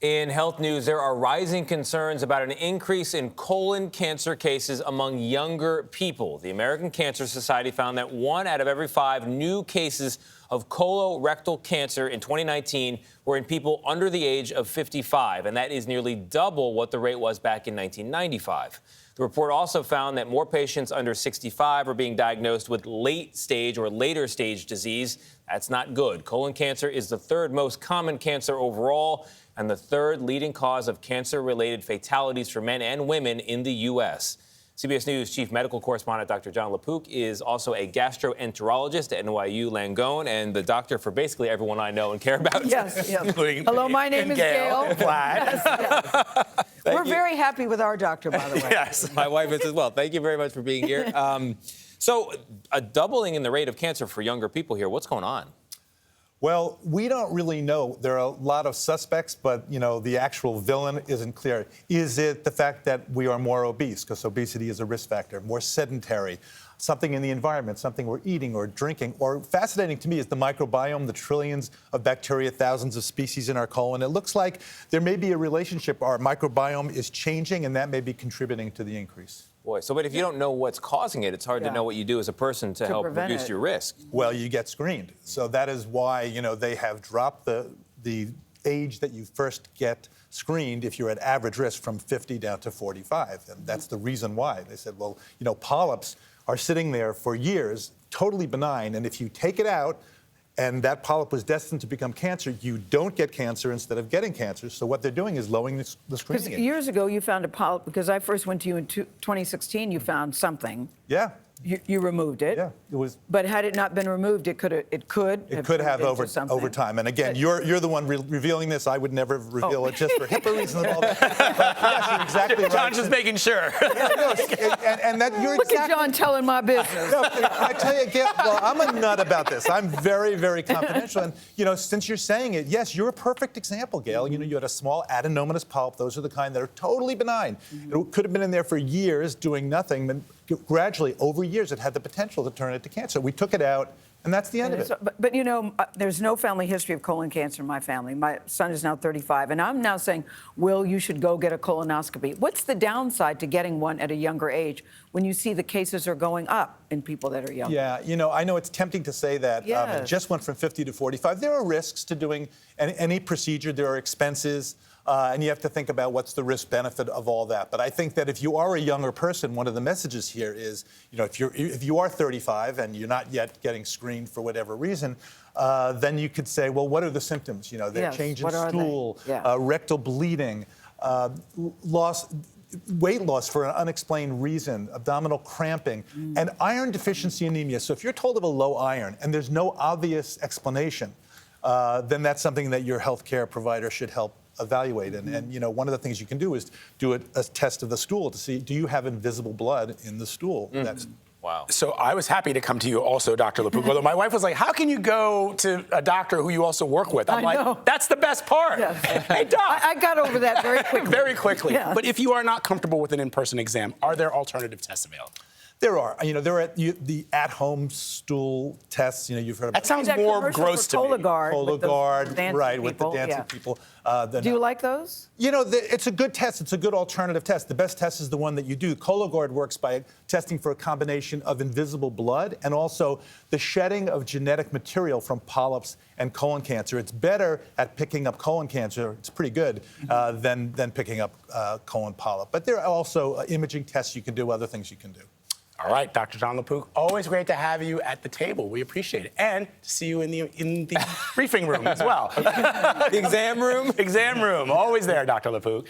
In health news, there are rising concerns about an increase in colon cancer cases among younger people. The American Cancer Society found that 1 out of every 5 new cases of colorectal cancer in 2019 were in people under the age of 55, and that is nearly double what the rate was back in 1995. The report also found that more patients under 65 are being diagnosed with late stage or later stage disease. That's not good. Colon cancer is the 3rd most common cancer overall and the 3rd leading cause of cancer-related fatalities for men and women in the U.S. CBS News chief medical correspondent Dr. Jon LaPook is also a gastroenterologist at NYU Langone and the doctor for basically everyone I know and care about. Yes. Hello, my name is Gayle. We're very happy with our doctor, by the way. Yes, my wife is as well. Thank you very much for being here. So a doubling in the rate of cancer for younger people here. What's going on? Well, we don't really know. There are a lot of suspects, but, the actual villain isn't clear. Is it the fact that we are more obese, because obesity is a risk factor, more sedentary, something in the environment, something we're eating or drinking? Or fascinating to me is the microbiome, the trillions of bacteria, thousands of species in our colon. It looks like there may be a relationship. Our microbiome is changing, and that may be contributing to the increase. Boy, but if you don't know what's causing it, it's hard to know what you do as a person to help reduce your risk. Well, you get screened. So that is why, they have dropped the age that you first get screened if you're at average risk from 50 down to 45. And that's the reason why. They said, well, polyps are sitting there for years, totally benign. And if you take it out, and that polyp was destined to become cancer, you don't get cancer instead of getting cancer. So what they're doing is lowering the screening. Because years ago, you found a polyp, because I first went to you in 2016, you found something. Yeah. You removed it. Yeah, it was. But had it not been removed, it could have over time. And again, you're the one revealing this. I would never reveal it just for HIPAA reasons and all that. But yes, you're exactly right. John's just making sure. And that you're Look at John telling my business. No, I tell you, Gayle, well, I'm a nut about this. I'm very, very confidential. And since you're saying it, yes, you're a perfect example, Gayle. You had a small adenomatous polyp. Those are the kind that are totally benign. It could have been in there for years doing nothing, but gradually, over years, it had the potential to turn it to cancer. We took it out, and that's the end of it. But there's no family history of colon cancer in my family. My son is now 35, and I'm now saying, Will, you should go get a colonoscopy. What's the downside to getting one at a younger age when you see the cases are going up in people that are younger? Yeah, I know it's tempting to say that. Yes. It just went from 50 to 45. There are risks to doing any procedure. There are expenses. And you have to think about what's the risk-benefit of all that. But I think that if you are a younger person, one of the messages here is, if you are 35 and you're not yet getting screened for whatever reason, then you could say, well, what are the symptoms? They're change in stool, rectal bleeding, weight loss for an unexplained reason, abdominal cramping, and iron deficiency anemia. So if you're told of a low iron and there's no obvious explanation, then that's something that your healthcare provider should help evaluate. And one of the things you can do is do a test of the stool to see, do you have invisible blood in the stool? That's wow. So I was happy to come to you also, Dr. LaPook. Although my wife was like, how can you go to a doctor who you also work with? I'm like, that's the best part. Yes. Hey, doc. I got over that very quickly. Very quickly. Yeah. But if you are not comfortable with an in-person exam, are there alternative tests available? There are. There are the at-home stool tests. You've heard about that. Sounds more gross to me. Cologuard, right, with the dancing people. Do you like those? It's a good test. It's a good alternative test. The best test is the one that you do. Cologuard works by testing for a combination of invisible blood and also the shedding of genetic material from polyps and colon cancer. It's better at picking up colon cancer. It's pretty good than picking up colon polyp. But there are also imaging tests you can do, other things you can do. All right, Dr. Jon LaPook, always great to have you at the table. We appreciate it. And to see you in the briefing room as well. The exam room? Exam room. Always there, Dr. LaPook.